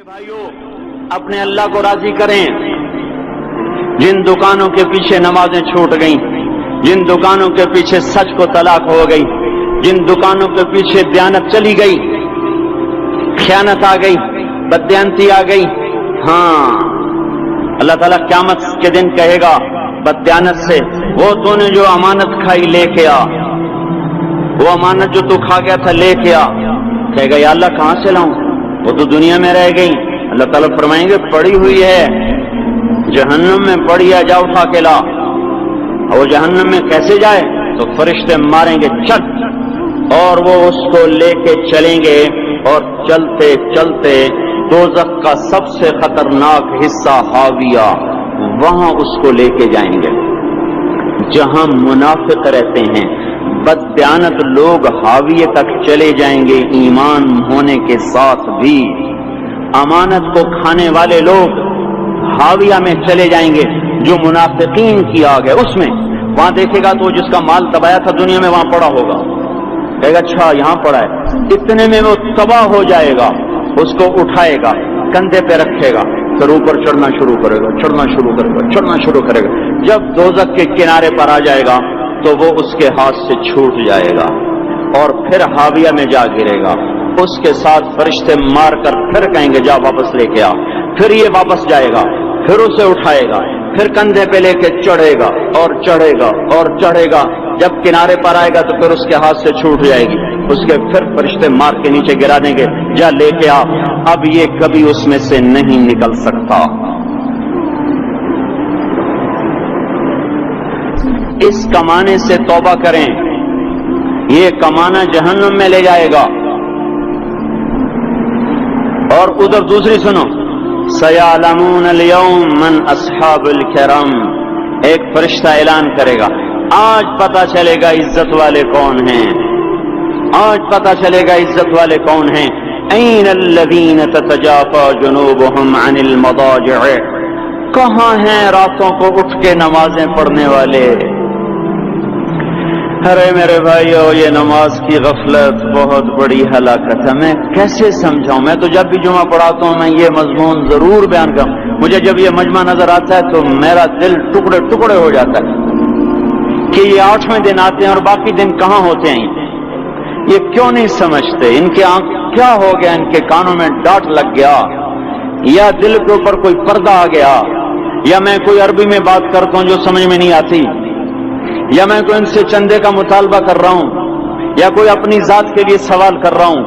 بھائیو اپنے اللہ کو راضی کریں. جن دکانوں کے پیچھے نمازیں چھوٹ گئیں، جن دکانوں کے پیچھے سچ کو طلاق ہو گئی، جن دکانوں کے پیچھے دیانت چلی گئی، خیانت آ گئی، بددیانتی آ گئی، ہاں اللہ تعالیٰ قیامت کے دن کہے گا بددیانت سے، وہ تو نے جو امانت کھائی لے کے آ، وہ امانت جو تو کھا گیا تھا لے کے آ. کہے گا یا اللہ کہاں سے لاؤں، وہ تو دنیا میں رہ گئی. اللہ تعالیٰ فرمائیں گے پڑی ہوئی ہے جہنم میں، پڑی ہے جا اٹھا کے لا. اور وہ جہنم میں کیسے جائے تو فرشتے ماریں گے چٹ، اور وہ اس کو لے کے چلیں گے، اور چلتے چلتے دوزخ کا سب سے خطرناک حصہ حاویہ، وہاں اس کو لے کے جائیں گے جہاں منافق رہتے ہیں. بددیانت لوگ حاویہ تک چلے جائیں گے ایمان ہونے کے ساتھ بھی. امانت کو کھانے والے لوگ حاویہ میں چلے جائیں گے جو منافقین کی آگ ہے اس میں. وہاں دیکھے گا تو جس کا مال دبایا تھا دنیا میں وہاں پڑا ہوگا، کہے گا اچھا یہاں پڑا ہے، اتنے میں وہ تباہ ہو جائے گا. اس کو اٹھائے گا، کندھے پہ رکھے گا، پھر اوپر چڑھنا شروع کرے گا، چڑھنا شروع کرے گا، چڑھنا شروع کرے گا. جب دوزخ کے کنارے پر آ جائے گا تو وہ اس کے ہاتھ سے چھوٹ جائے گا اور پھر حاویہ میں جا گرے گا. اس کے ساتھ فرشتے مار کر پھر کہیں گے جا واپس لے کے آ. پھر یہ واپس جائے گا، پھر اسے اٹھائے گا، پھر کندھے پہ لے کے چڑھے گا اور چڑھے گا اور چڑھے گا. جب کنارے پر آئے گا تو پھر اس کے ہاتھ سے چھوٹ جائے گی. اس کے پھر فرشتے مار کے نیچے گرا دیں گے جا لے کے آ. اب یہ کبھی اس میں سے نہیں نکل سکتا. اس کمانے سے توبہ کریں، یہ کمانا جہنم میں لے جائے گا. اور ادھر دوسری سنو، سَيَعْلَمُونَ الْيَوْمَ مَنْ أَصْحَابُ الْكِرَامِ، ایک فرشتہ اعلان کرے گا آج پتہ چلے گا عزت والے کون ہیں، آج پتہ چلے گا عزت والے کون ہیں. أَيْنَ الَّذِينَ تَتَجَافَى جُنُوبُهُمْ عَنِ الْمَضَاجِعِ، کہاں ہیں راتوں کو اٹھ کے نمازیں پڑھنے والے. ارے میرے بھائیو یہ نماز کی غفلت بہت بڑی ہلاکت ہے. میں کیسے سمجھاؤں؟ میں تو جب بھی جمعہ پڑھاتا ہوں میں یہ مضمون ضرور بیان کروں. مجھے جب یہ مجمع نظر آتا ہے تو میرا دل ٹکڑے ٹکڑے ہو جاتا ہے کہ یہ 8ویں دن آتے ہیں اور باقی دن کہاں ہوتے ہیں. یہ کیوں نہیں سمجھتے؟ ان کے آنکھ کیا ہو گیا؟ ان کے کانوں میں ڈاٹ لگ گیا، یا دل کے اوپر کوئی پردہ آ گیا، یا میں کوئی عربی میں بات کرتا ہوں جو سمجھ میں نہیں آتی، یا میں کوئی ان سے چندے کا مطالبہ کر رہا ہوں، یا کوئی اپنی ذات کے لیے سوال کر رہا ہوں،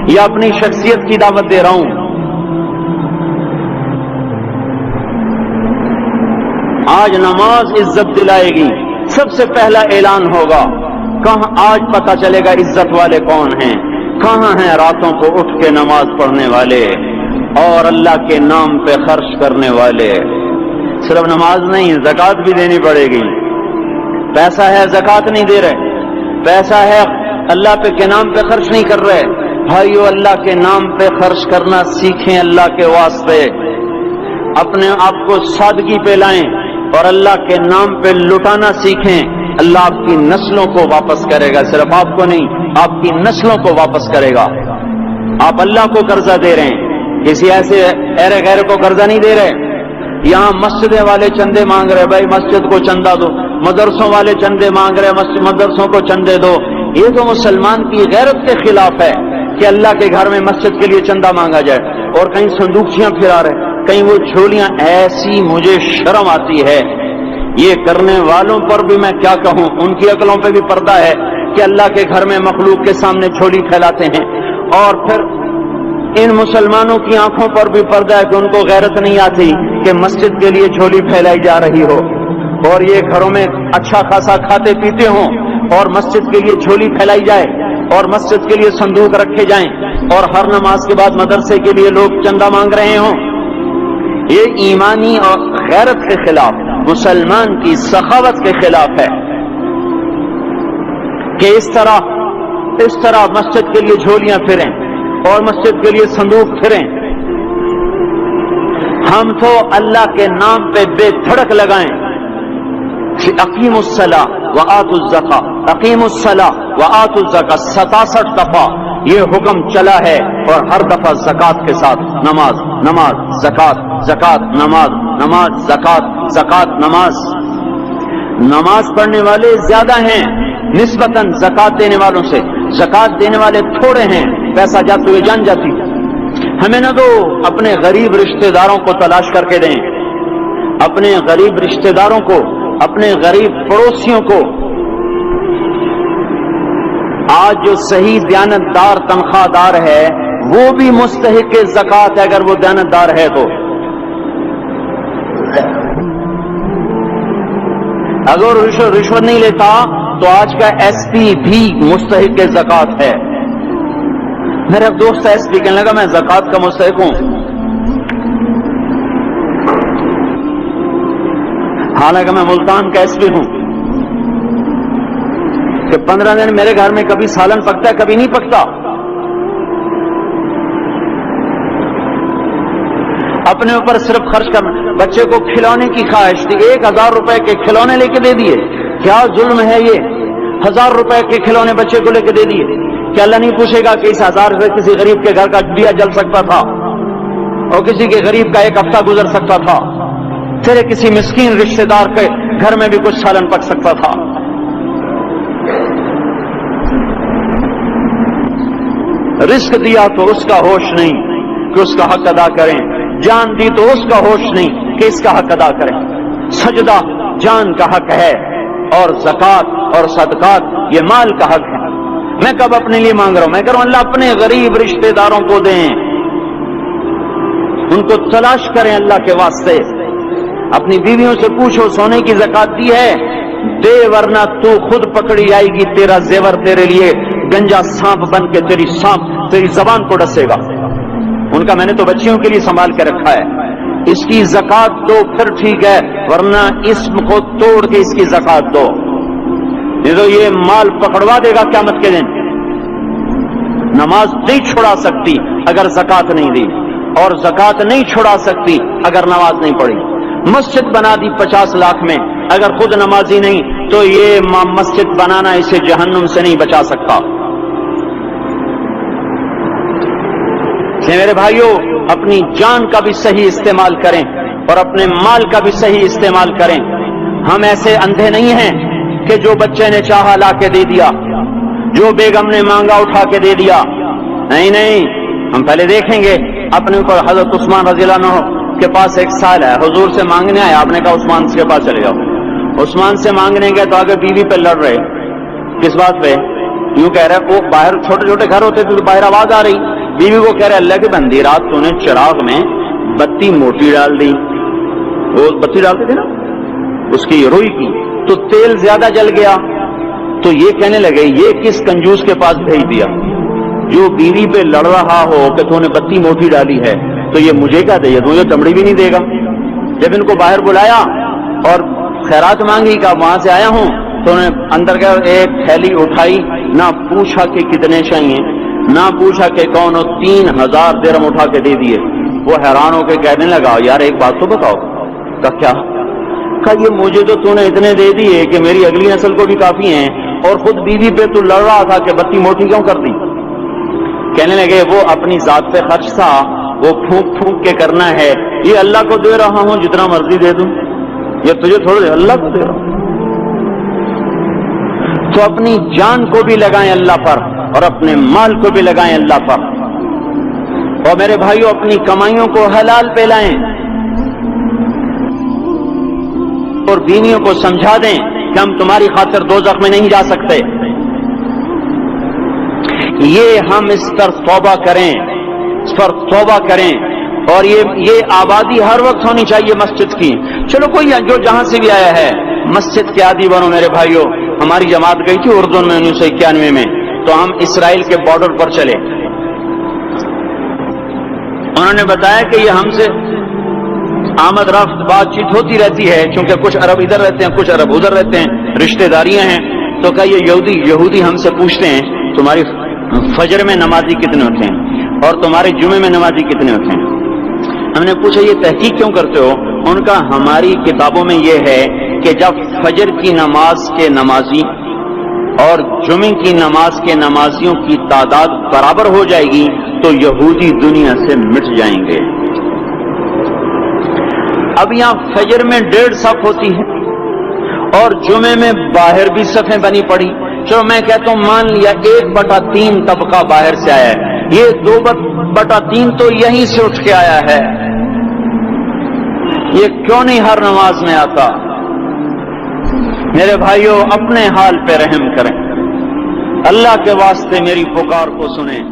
یا اپنی شخصیت کی دعوت دے رہا ہوں. آج نماز عزت دلائے گی. سب سے پہلا اعلان ہوگا کہاں، آج پتہ چلے گا عزت والے کون ہیں، کہاں ہیں راتوں کو اٹھ کے نماز پڑھنے والے اور اللہ کے نام پہ خرچ کرنے والے. صرف نماز نہیں، زکوٰۃ بھی دینی پڑے گی. پیسہ ہے زکوٰۃ نہیں دے رہے، پیسہ ہے اللہ کے نام پہ خرچ نہیں کر رہے. بھائیو اللہ کے نام پہ خرچ کرنا سیکھیں اللہ کے واسطے. اپنے آپ کو سادگی پہ لائیں اور اللہ کے نام پہ لٹانا سیکھیں. اللہ آپ کی نسلوں کو واپس کرے گا، صرف آپ کو نہیں، آپ کی نسلوں کو واپس کرے گا. آپ اللہ کو قرضہ دے رہے ہیں، کسی ایسے ایرے غیر کو قرضہ نہیں دے رہے. یہاں مسجدیں والے چندے مانگ رہے، بھائی مسجد کو چندہ دو. مدرسوں والے چندے مانگ رہے، مدرسوں کو چندے دو. یہ تو مسلمان کی غیرت کے خلاف ہے کہ اللہ کے گھر میں مسجد کے لیے چندہ مانگا جائے. اور کہیں صندوقچیاں پھرا رہے، کہیں وہ جھولیاں. ایسی مجھے شرم آتی ہے. یہ کرنے والوں پر بھی میں کیا کہوں، ان کی عقلوں پہ بھی پردہ ہے کہ اللہ کے گھر میں مخلوق کے سامنے جھولی پھیلاتے ہیں. اور پھر ان مسلمانوں کی آنکھوں پر بھی پردہ ہے کہ ان کو غیرت نہیں آتی کہ مسجد کے لیے جھولی پھیلائی جا رہی ہو، اور یہ گھروں میں اچھا خاصا کھاتے پیتے ہوں اور مسجد کے لیے جھولی پھیلائی جائے اور مسجد کے لیے صندوق رکھے جائیں اور ہر نماز کے بعد مدرسے کے لیے لوگ چندہ مانگ رہے ہوں. یہ ایمانی اور غیرت کے خلاف، مسلمان کی سخاوت کے خلاف ہے کہ اس طرح مسجد کے لیے جھولیاں پھریں اور مسجد کے لیے صندوق پھریں. ہم تو اللہ کے نام پہ بے دھڑک لگائیں. اقیموا الصلاۃ وآتوا الزکاۃ، اقیموا الصلاۃ وآتوا الزکاۃ 67 دفعہ یہ حکم چلا ہے اور ہر دفعہ زکات کے ساتھ نماز نماز زکات زکات نماز نماز زکات زکات نماز. نماز پڑھنے والے زیادہ ہیں نسبتاً زکات دینے والوں سے. زکات دینے والے تھوڑے ہیں، پیسہ جاتے ہوئے جان جاتی. ہمیں نہ دو، اپنے غریب رشتہ داروں کو تلاش کر کے دیں، اپنے غریب رشتہ داروں کو، اپنے غریب پڑوسیوں کو. آج جو صحیح دیانتدار تنخواہ دار ہے وہ بھی مستحق زکات ہے اگر وہ دیانتدار ہے تو. اگر رشوت نہیں لیتا تو آج کا ایس پی بھی مستحق زکات ہے. میرا دوست ایس پی کہنے لگا میں زکات کا مستحق ہوں، حالانکہ میں ملتان کا ایس پی ہوں کہ 15 دن میرے گھر میں کبھی سالن پکتا ہے کبھی نہیں پکتا. اپنے اوپر صرف خرچ کرنا. بچے کو کھلونے کی خواہش تھی، 1000 روپے کے کھلونے لے کے دے دیے. کیا ظلم ہے یہ؟ 1000 روپے کے کھلونے بچے کو لے کے دے دیے. کیا اللہ نہیں پوچھے گا کہ اس 1000 روپے کسی غریب کے گھر کا دیا جل سکتا تھا اور کسی کے غریب کا ایک ہفتہ گزر سکتا تھا، تیرے کسی مسکین رشتہ دار کے گھر میں بھی کچھ سالن پک سکتا تھا. رزق دیا تو اس کا ہوش نہیں کہ اس کا حق ادا کریں، جان دی تو اس کا ہوش نہیں کہ اس کا حق ادا کریں. سجدہ جان کا حق ہے اور زکات اور صدقات یہ مال کا حق ہے. میں کب اپنے لیے مانگ رہا ہوں؟ میں کہہ رہا ہوں اللہ اپنے غریب رشتہ داروں کو دیں، ان کو تلاش کریں اللہ کے واسطے. اپنی بیویوں سے پوچھو سونے کی زکات دی ہے؟ دے ورنہ تو خود پکڑی آئے گی، تیرا زیور تیرے لیے گنجا سانپ بن کے تیری زبان کو ڈسے گا. ان کا میں نے تو بچیوں کے لیے سنبھال کے رکھا ہے. اس کی زکات دو پھر ٹھیک ہے، ورنہ اسم کو توڑ کے اس کی زکات دو، نہیں تو یہ مال پکڑوا دے گا قیامت کے دن. نماز نہیں چھڑا سکتی اگر زکات نہیں دی، اور زکات نہیں چھڑا سکتی اگر نماز نہیں پڑھی. مسجد بنا دی 50 لاکھ میں، اگر خود نمازی نہیں تو یہ مسجد بنانا اسے جہنم سے نہیں بچا سکتا. میرے بھائیوں، اپنی جان کا بھی صحیح استعمال کریں اور اپنے مال کا بھی صحیح استعمال کریں. ہم ایسے اندھے نہیں ہیں کہ جو بچے نے چاہا لا کے دے دیا، جو بیگم نے مانگا اٹھا کے دے دیا. نہیں نہیں، ہم پہلے دیکھیں گے اپنے اوپر. حضرت عثمان رضی اللہ عنہ کے پاس ایک سال ہے، حضور سے مانگنے آئے، آپ نے کہا عثمان کے پاس چلے جاؤ. عثمان سے مانگنے گئے تو آگے بیوی پہ لڑ رہے. کس بات پہ؟ یوں کہہ رہے وہ باہر چھوٹے چھوٹے گھر ہوتے تھے تو باہر آواز آ رہی. بیوی کو کہہ رہے اللہ کی بندی رات تو نے چراغ میں بتی موٹی ڈال دی، وہ بتی ڈالتے تھے نا اس کی روئی کی، تو تیل زیادہ جل گیا. تو یہ کہنے لگے یہ کس کنجوس کے پاس بھیج دیا؟ جو بیوی پہ لڑ رہا ہو کہ تو نے بتی موٹی ڈالی ہے تو یہ مجھے کیا دے گا؟ تو یہ چمڑی بھی نہیں دے گا. جب ان کو باہر بلایا اور خیرات مانگی کہ وہاں سے آیا ہوں، تو انہوں نے اندر گیا، ایک تھیلی اٹھائی، نہ پوچھا کہ کتنے چاہیے، نہ پوچھا کہ کون ہو، 3000 درہم اٹھا کے دے دیے. وہ حیران ہو کے کہنے لگا یار ایک بات تو بتاؤ. کہا کیا؟ یہ مجھے تو نے اتنے دے دیے کہ میری اگلی نسل کو بھی کافی ہیں، اور خود بیوی پہ تو لڑ رہا تھا کہ بتی موٹی کیوں کر دی. کہنے لگے وہ اپنی ذات پہ خرچ تھا، وہ پھونک پھونک کے کرنا ہے. یہ اللہ کو دے رہا ہوں جتنا مرضی دے دوں، یہ تجھے تھوڑا دے، اللہ کو دے رہا ہوں. تو اپنی جان کو بھی لگائیں اللہ پر اور اپنے مال کو بھی لگائیں اللہ پر. اور میرے بھائیوں اپنی کمائیوں کو حلال پہ لائیں اور بیویوں کو سمجھا دیں کہ ہم تمہاری خاطر دوزخ میں نہیں جا سکتے. یہ ہم اس پر توبہ کریں، اس پر توبہ کریں. اور یہ آبادی ہر وقت ہونی چاہیے مسجد کی. چلو کوئی جو جہاں سے بھی آیا ہے مسجد کے عادی بنو. میرے بھائیوں ہماری جماعت گئی تھی اردن میں 1991 میں، تو ہم اسرائیل کے بارڈر پر چلے. انہوں نے بتایا کہ یہ ہم سے آمد رفت بات چیت ہوتی رہتی ہے، چونکہ کچھ عرب ادھر رہتے ہیں کچھ عرب ادھر رہتے ہیں، رشتہ داریاں ہیں. تو کہا یہ یہودی ہم سے پوچھتے ہیں تمہاری فجر میں نمازی کتنے ہوتے ہیں اور تمہارے جمعے میں نمازی کتنے ہوتے ہیں. ہم نے پوچھا یہ تحقیق کیوں کرتے ہو؟ ان کا ہماری کتابوں میں یہ ہے کہ جب فجر کی نماز کے نمازی اور جمعے کی نماز کے نمازیوں کی تعداد برابر ہو جائے گی تو یہودی دنیا سے مٹ جائیں گے۔ اب یہاں فجر میں 1.5 صف ہوتی ہے اور جمعے میں باہر بھی صفیں بنی پڑی، چلو میں کہتا ہوں مان لیا 1/3 طبقہ باہر سے آیا ہے، یہ 2/3 تو یہیں سے اٹھ کے آیا ہے، یہ کیوں نہیں ہر نماز میں آتا؟ میرے بھائیوں اپنے حال پہ رحم کریں، اللہ کے واسطے میری پکار کو سنیں۔